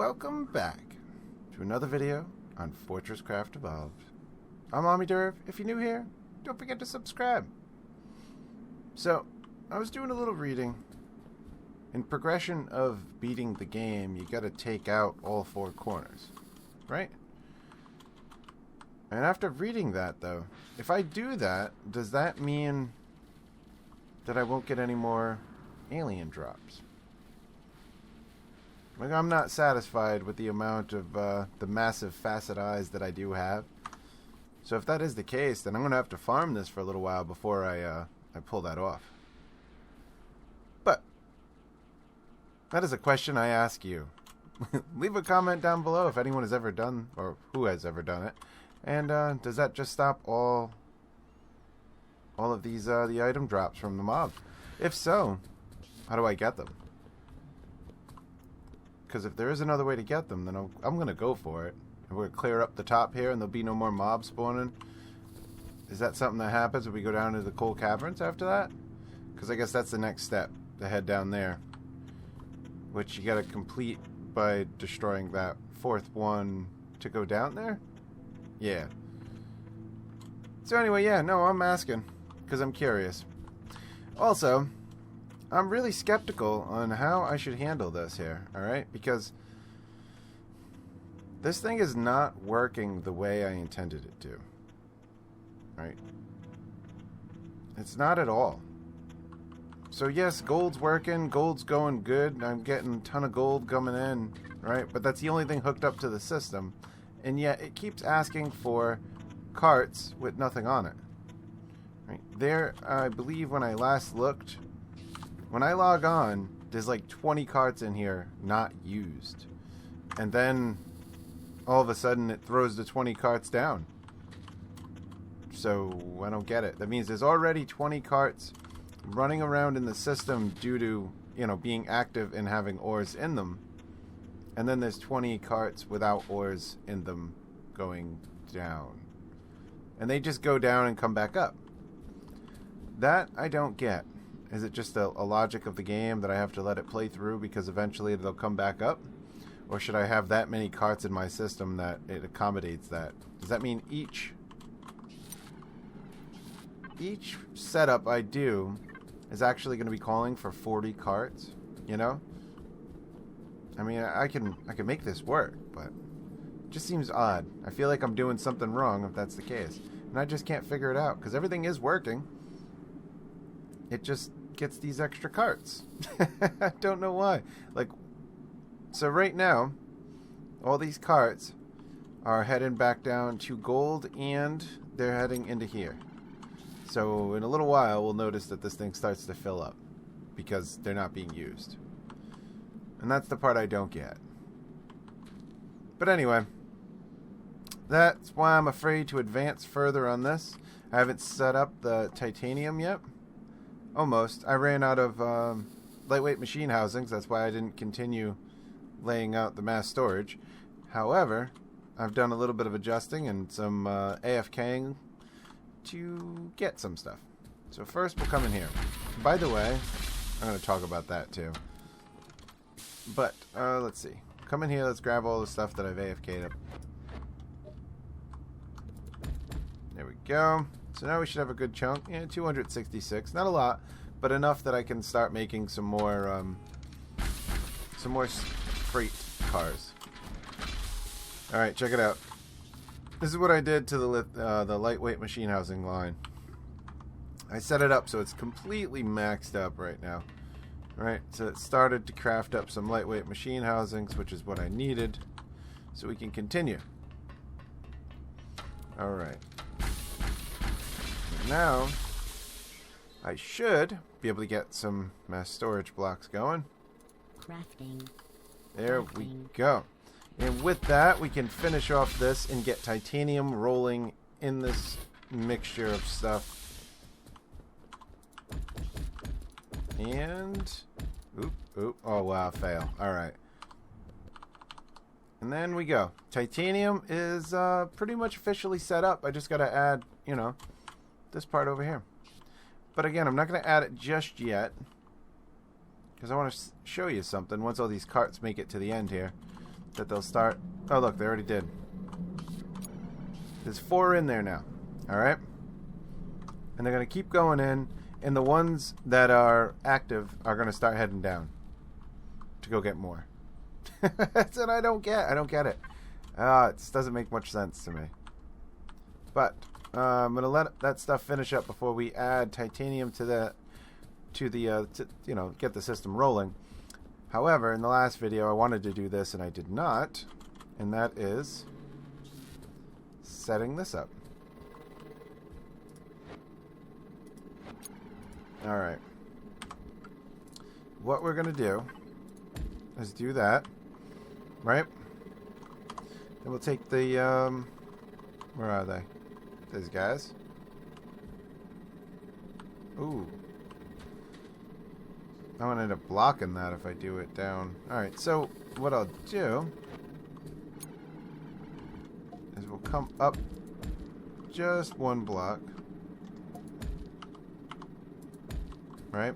welcome back to another video on FortressCraft Evolved. I'm Omniderf. If you're new here, don't forget to subscribe. So, I was doing a little reading. In progression of beating the game, you gotta take out all four corners, right? And after reading that, though, if I do that, does that mean that I won't get any more alien drops? Like, I'm not satisfied with the amount of the massive facet eyes that I do have. So if that is the case, then I'm going to have to farm this for a little while before I pull that off. But that is a question I ask you. Leave a comment down below if anyone has ever done, or who has ever done it. And does that just stop all of these the item drops from the mobs? If so, how do I get them? Because if there is another way to get them, then I'm going to go for it. And we're going to clear up the top here and there'll be no more mobs spawning. Is that something that happens when we go down to the coal caverns after that? Because I guess that's the next step, to head down there. Which you got to complete by destroying that fourth one to go down there? Yeah. So anyway, yeah, no, I'm asking. Because I'm curious. Also, I'm really skeptical on how I should handle this here, alright? Because this thing is not working the way I intended it to. Right? It's not at all. So yes, gold's working, gold's going good, I'm getting a ton of gold coming in, right? But that's the only thing hooked up to the system. And yet it keeps asking for carts with nothing on it. Right? There, I believe when I last looked, when I log on, there's like 20 carts in here not used. And then all of a sudden it throws the 20 carts down. So I don't get it. That means there's already 20 carts running around in the system due to, you know, being active and having ores in them. And then there's 20 carts without ores in them going down. And they just go down and come back up. That I don't get. Is it just a logic of the game that I have to let it play through because eventually they'll come back up? Or should I have that many carts in my system that it accommodates that? Does that mean each setup I do is actually going to be calling for 40 carts? You know? I mean, I can make this work, but it just seems odd. I feel like I'm doing something wrong if that's the case. And I just can't figure it out because everything is working. It just gets these extra carts. I don't know why. Like, so right now, all these carts are heading back down to gold and they're heading into here. So in a little while, we'll notice that this thing starts to fill up because they're not being used. And that's the part I don't get. But anyway, that's why I'm afraid to advance further on this. I haven't set up the titanium yet. Almost. I ran out of lightweight machine housings. That's why I didn't continue laying out the mass storage. However, I've done a little bit of adjusting and some AFKing to get some stuff. So first we'll come in here. By the way, I'm going to talk about that too. But, let's see. Come in here, let's grab all the stuff that I've AFK'd up. There we go. So now we should have a good chunk. Yeah, 266. Not a lot, but enough that I can start making some more freight cars. Alright, check it out. This is what I did to the lightweight machine housing line. I set it up so it's completely maxed up right now. Right, so it started to craft up some lightweight machine housings, which is what I needed, so we can continue. Alright. Now, I should be able to get some mass storage blocks going. Crafting. There we go. And with that, we can finish off this and get titanium rolling in this mixture of stuff. And, oh wow, fail. Alright. And then we go. Titanium is pretty much officially set up. I just gotta add, you know, this part over here. But again, I'm not going to add it just yet because I want to show you something once all these carts make it to the end here. that they'll start... Oh, look, they already did. There's 4 in there now. Alright? And they're going to keep going in, and the ones that are active are going to start heading down to go get more. That's what I don't get. I don't get it. It just doesn't make much sense to me. But I'm going to let that stuff finish up before we add titanium to you know, get the system rolling. However, in the last video, I wanted to do this, and I did not. And that is setting this up. Alright. What we're going to do is do that. Right? Then we'll take the, where are they? These guys. Ooh. I'm going to end up blocking that if I do it down. Alright, so what I'll do is we'll come up just 1 block. Right?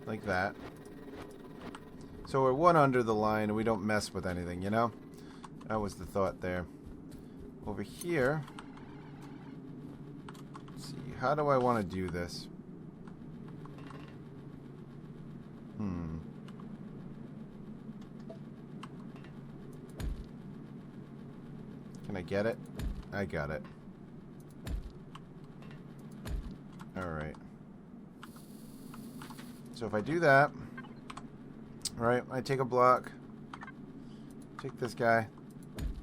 Like that. So we're 1 under the line and we don't mess with anything, you know? That was the thought there. Over here. Let's see, how do I want to do this? Can I get it? I got it. Alright. So if I do that, right, I take a block, take this guy,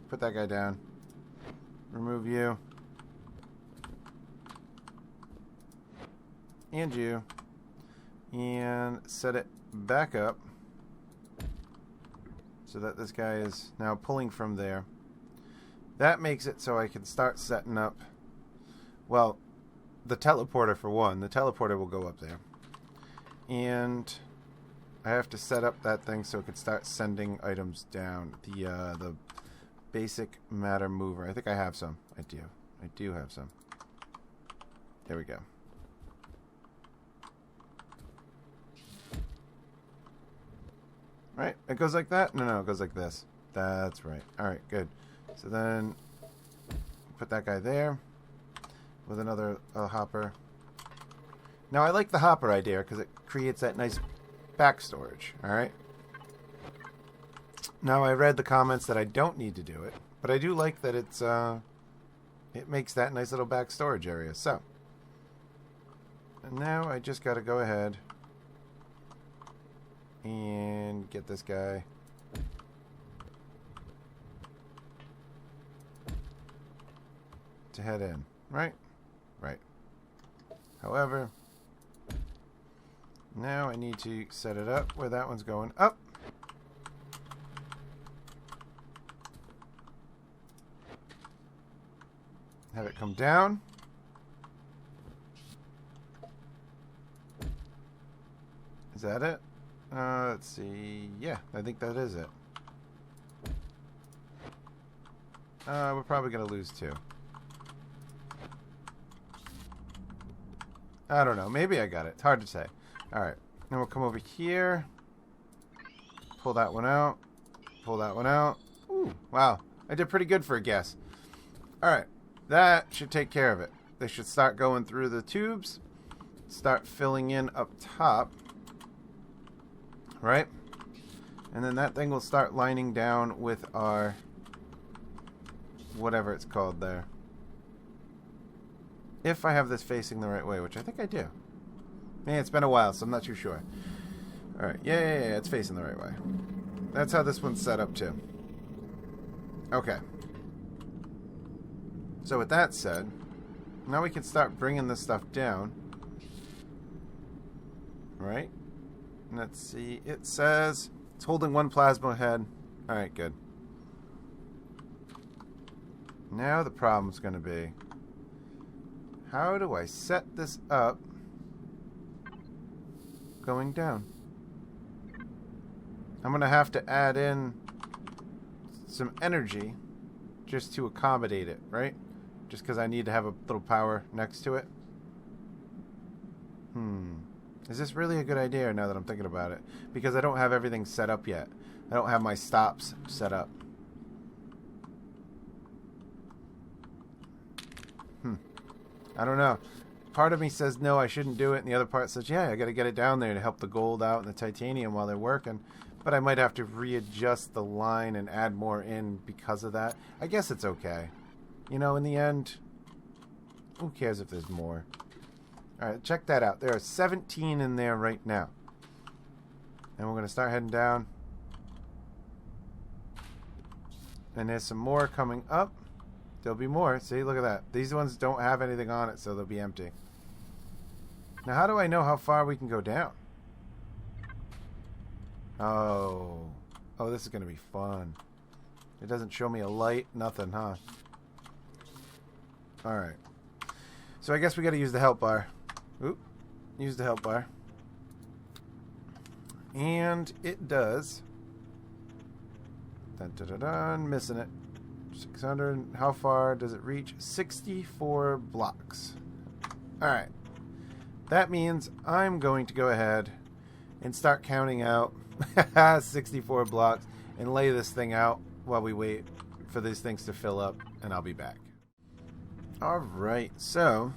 put that guy down, remove you, and you, and set it back up so that this guy is now pulling from there. That makes it so I can start setting up, well, the teleporter for one. The teleporter will go up there. And I have to set up that thing so it can start sending items down. The basic matter mover. I think I have some. I do. I do have some. There we go. Right? It goes like that? No, it goes like this. That's right. Alright, good. So then put that guy there with another hopper. Now I like the hopper idea because it creates that nice back storage. Alright? Now I read the comments that I don't need to do it, but I do like that it's it makes that nice little back storage area. So, and now I just got to go ahead and get this guy to head in, right? Right. However, now I need to set it up where that one's going up. Have it come down. Is that it? Let's see. Yeah, I think that is it. We're probably going to lose 2. I don't know. Maybe I got it. It's hard to say. Alright. Then we'll come over here. Pull that one out. Pull that one out. Ooh, wow. I did pretty good for a guess. Alright. That should take care of it. They should start going through the tubes. Start filling in up top. Right? And then that thing will start lining down with our whatever it's called there. If I have this facing the right way, which I think I do. Man, it's been a while, so I'm not too sure. Alright, yeah, it's facing the right way. That's how this one's set up too. Okay. So with that said, now we can start bringing this stuff down. Right? Let's see. It says it's holding 1 plasma head. Alright, good. Now the problem's going to be, how do I set this up going down? I'm going to have to add in some energy just to accommodate it, right? Just because I need to have a little power next to it. Is this really a good idea now that I'm thinking about it? Because I don't have everything set up yet. I don't have my stops set up. I don't know. Part of me says no, I shouldn't do it, and the other part says, yeah, I got to get it down there to help the gold out and the titanium while they're working. But I might have to readjust the line and add more in because of that. I guess it's okay. You know, in the end, who cares if there's more? Alright, check that out. There are 17 in there right now. And we're going to start heading down. And there's some more coming up. There'll be more. See, look at that. These ones don't have anything on it, so they'll be empty. Now, how do I know how far we can go down? Oh, this is going to be fun. It doesn't show me a light, nothing, huh? Alright. So I guess we got to use the help bar. Oop. Use the help bar. And it does. Dun, dun, dun, dun, missing it. 600. How far does it reach? 64 blocks. Alright. That means I'm going to go ahead and start counting out 64 blocks and lay this thing out while we wait for these things to fill up, and I'll be back. Alright, so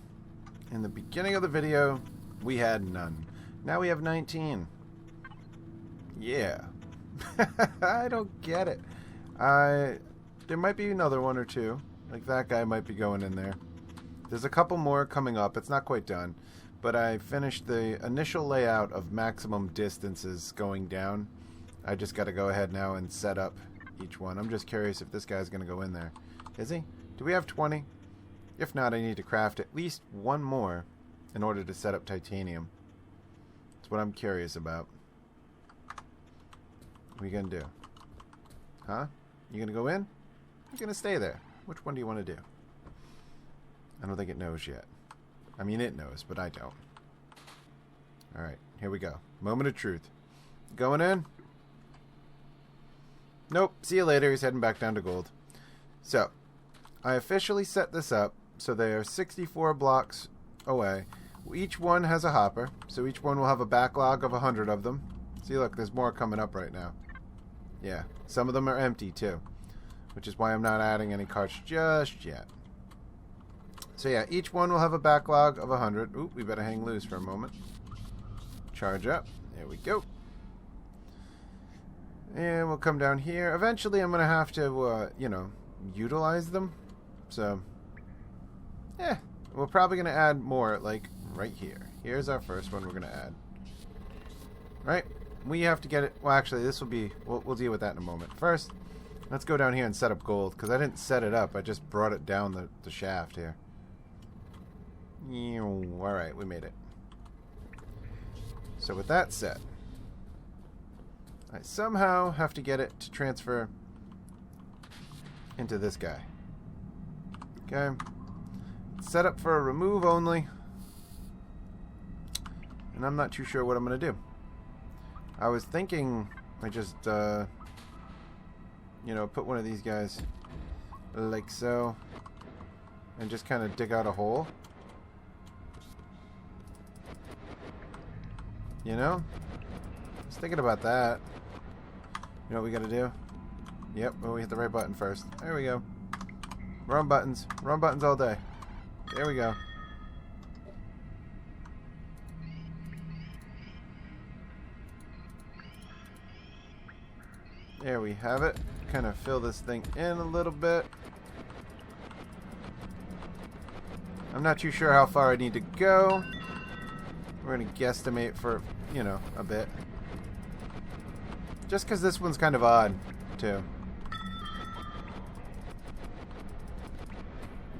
in the beginning of the video we had none. Now we have 19. Yeah. I don't get it. There might be another one or two. Like that guy might be going in there. There's a couple more coming up. It's not quite done. But I finished the initial layout of maximum distances going down. I just got to go ahead now and set up each one. I'm just curious if this guy's going to go in there. Is he? Do we have 20? If not, I need to craft at least one more in order to set up titanium. That's what I'm curious about. What are you going to do? Huh? You going to go in? You're going to stay there. Which one do you want to do? I don't think it knows yet. I mean, it knows, but I don't. Alright, here we go. Moment of truth. Going in? Nope. See you later. He's heading back down to gold. So, I officially set this up so they are 64 blocks away. Each one has a hopper, so each one will have a backlog of 100 of them. See, look, there's more coming up right now. Yeah, some of them are empty, too. Which is why I'm not adding any carts just yet. So yeah, each one will have a backlog of 100. Ooh, we better hang loose for a moment. Charge up. There we go. And we'll come down here. Eventually I'm going to have to, utilize them. So, yeah, we're probably going to add more, like, right here. Here's our first one we're going to add. Right? We have to get it. Well, actually, this will be... We'll deal with that in a moment. First, let's go down here and set up gold, because I didn't set it up. I just brought it down the shaft here. Alright, we made it. So with that set, I somehow have to get it to transfer into this guy. Okay. It's set up for a remove only. And I'm not too sure what I'm going to do. I was thinking I just, put one of these guys like so. And just kind of dig out a hole. You know? I was thinking about that. You know what we gotta do? Yep, well, we hit the right button first. There we go. Wrong buttons. Wrong buttons all day. There we go. There we have it. Kind of fill this thing in a little bit. I'm not too sure how far I need to go. We're going to guesstimate for, a bit. Just because this one's kind of odd, too.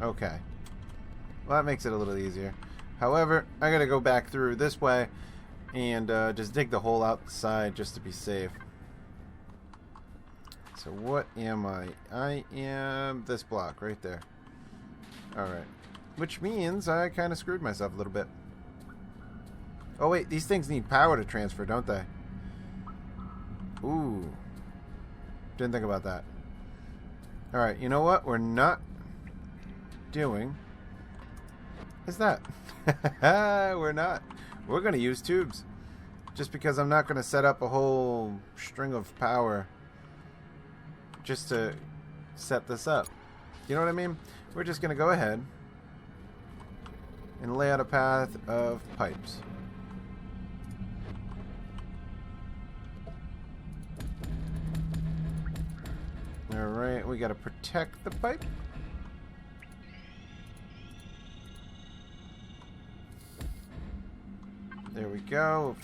Okay. Well, that makes it a little easier. However, I got to go back through this way and just dig the hole out the side just to be safe. So what am I? I am this block right there. Alright. Which means I kind of screwed myself a little bit. Oh wait, these things need power to transfer, don't they? Ooh. Didn't think about that. Alright, you know what we're not doing is that. We're not. We're going to use tubes. Just because I'm not going to set up a whole string of power just to set this up. You know what I mean? We're just going to go ahead and lay out a path of pipes. Alright, we got to protect the pipe. There we go.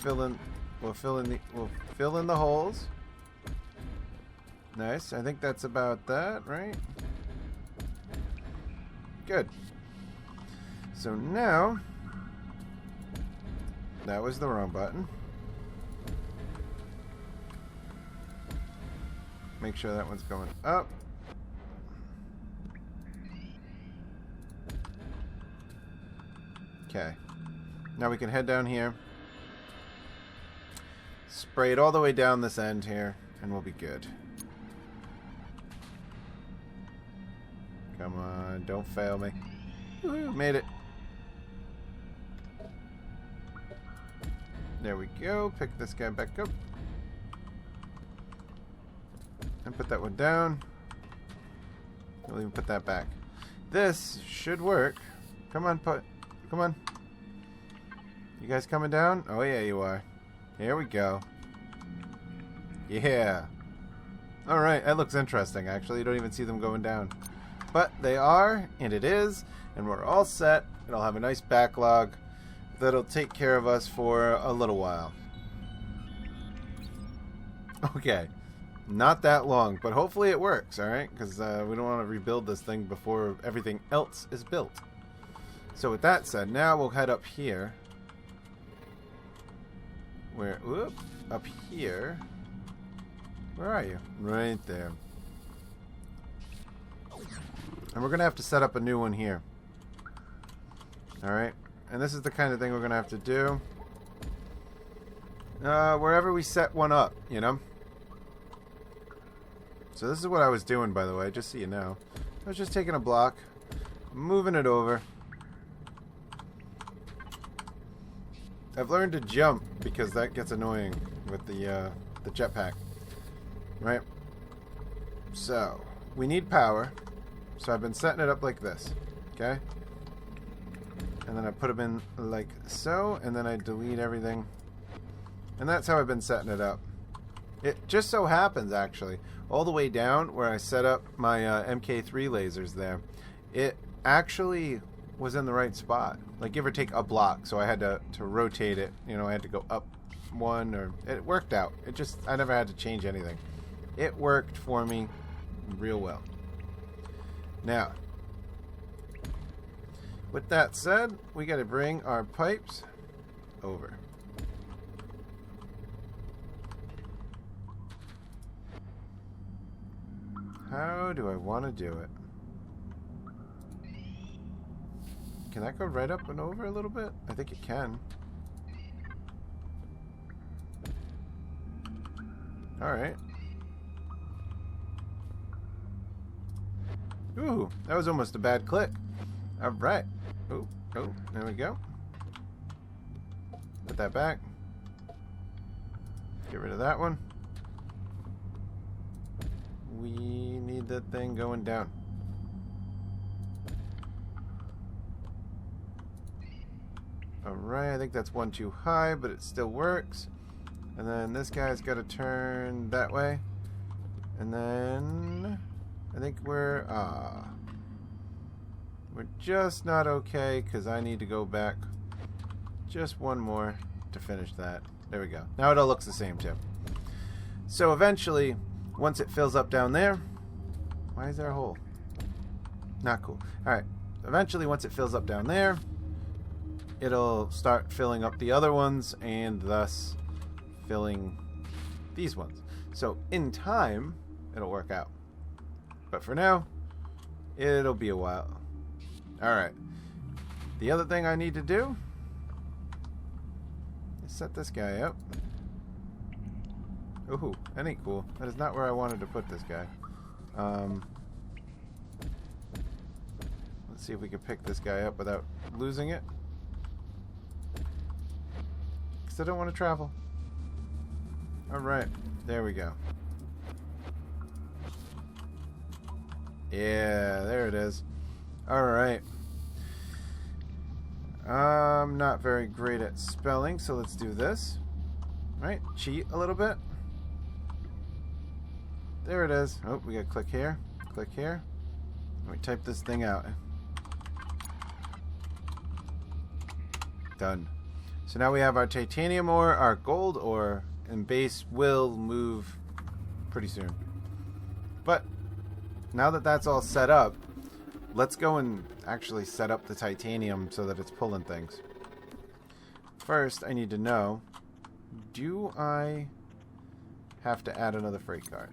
We'll fill in the holes. Nice. I think that's about that, right? Good. So now, that was the wrong button. Make sure that one's going up. Okay. Now we can head down here. Spray it all the way down this end here, and we'll be good. Come on, don't fail me. Woohoo, made it. There we go. Pick this guy back up. And put that one down. We'll even put that back. This should work. Come on, come on. You guys coming down? Oh yeah, you are. Here we go. Yeah. Alright, that looks interesting actually. You don't even see them going down. But they are, and it is, and we're all set. And I'll have a nice backlog that'll take care of us for a little while. Okay. Not that long, but hopefully it works, alright? Because we don't want to rebuild this thing before everything else is built. So with that said, now we'll head up here. Up here. Where are you? Right there. And we're going to have to set up a new one here. Alright. And this is the kind of thing we're going to have to do. Wherever we set one up, you know? So this is what I was doing, by the way, just so you know. I was just taking a block, moving it over. I've learned to jump because that gets annoying with the jetpack. Right? So, we need power. So I've been setting it up like this. Okay? And then I put them in like so, and then I delete everything. And that's how I've been setting it up. It just so happens, actually, all the way down where I set up my MK3 lasers there, it actually was in the right spot. Like, give or take a block, so I had to rotate it. You know, I had to go up one, or it worked out. It just, I never had to change anything. It worked for me real well. Now, with that said, we got to bring our pipes over. How do I want to do it? Can that go right up and over a little bit? I think it can. Alright. Ooh, that was almost a bad click. Alright. Oh, there we go. Put that back. Get rid of that one. We need that thing going down. Alright, I think that's one too high, but it still works. And then this guy's got to turn that way. And then I think we're just not okay because I need to go back just one more to finish that. There we go. Now it all looks the same too. So eventually, once it fills up down there, why is there a hole? Not cool. Alright, eventually once it fills up down there, it'll start filling up the other ones and thus filling these ones. So in time, it'll work out. But for now, it'll be a while. Alright. The other thing I need to do is set this guy up. Ooh, that ain't cool. That is not where I wanted to put this guy. Let's see if we can pick this guy up without losing it. Because I don't want to travel. Alright, there we go. Yeah, there it is. Alright. I'm not very great at spelling, so let's do this. Right, cheat a little bit. There it is. Oh, we gotta click here. Click here. We type this thing out. Done. So now we have our titanium ore, our gold ore, and base will move pretty soon. But now that that's all set up, let's go and actually set up the titanium so that it's pulling things. First, I need to know, do I have to add another freight cart?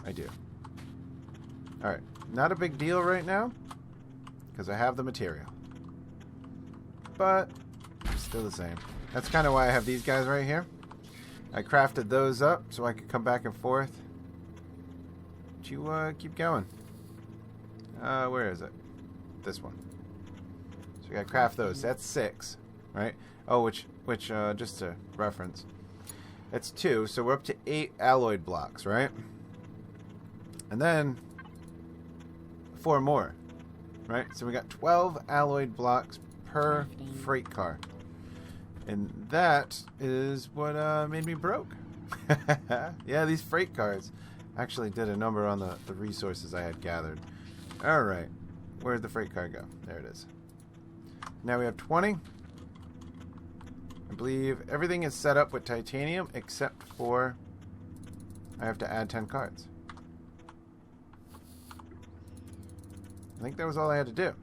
I do. Alright, not a big deal right now, because I have the material. But, still the same. That's kind of why I have these guys right here. I crafted those up so I could come back and forth. But you keep going. Where is it? This one. So we gotta craft those. That's 6, right? Oh, which just to reference, it's 2, so we're up to 8 alloyed blocks, right? And then 4 more, right? So we got 12 alloyed blocks per freight car. And that is what made me broke. Yeah, these freight cars actually did a number on the resources I had gathered. Alright, where'd the freight car go? There it is. Now we have 20. I believe everything is set up with titanium except for I have to add 10 cards. I think that was all I had to do.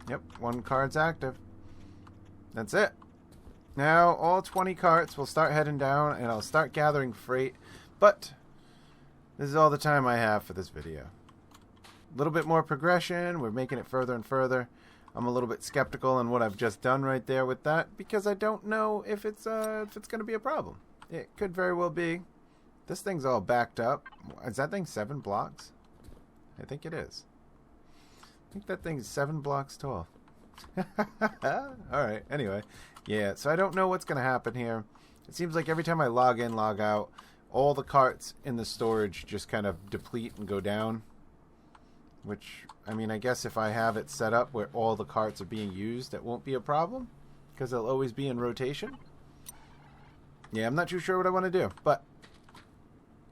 Yep, 1 card's active. That's it. Now, all 20 carts will start heading down, and I'll start gathering freight. But this is all the time I have for this video. A little bit more progression. We're making it further and further. I'm a little bit skeptical on what I've just done right there with that, because I don't know if it's going to be a problem. It could very well be. This thing's all backed up. Is that thing 7 blocks? I think it is. I think that thing is 7 blocks tall. Alright, anyway. Yeah, so I don't know what's going to happen here. It seems like every time I log in, log out, all the carts in the storage just kind of deplete and go down. Which, I mean, I guess if I have it set up where all the carts are being used, it won't be a problem, because they'll always be in rotation. Yeah, I'm not too sure what I want to do, but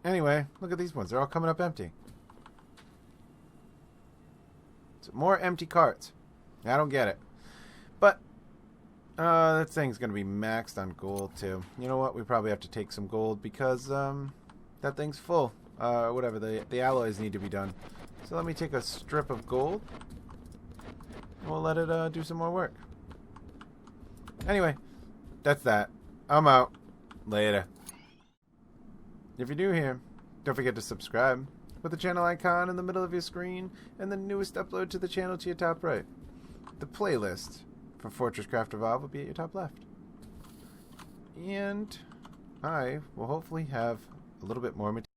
anyway, look at these ones. They're all coming up empty. So more empty carts. I don't get it. But that thing's going to be maxed on gold, too. You know what? We probably have to take some gold because that thing's full. Whatever, the alloys need to be done. So let me take a strip of gold. And we'll let it do some more work. Anyway, that's that. I'm out. Later. If you're new here, don't forget to subscribe. Put the channel icon in the middle of your screen and the newest upload to the channel to your top right. The playlist for FortressCraft Evolve will be at your top left. And I will hopefully have a little bit more material.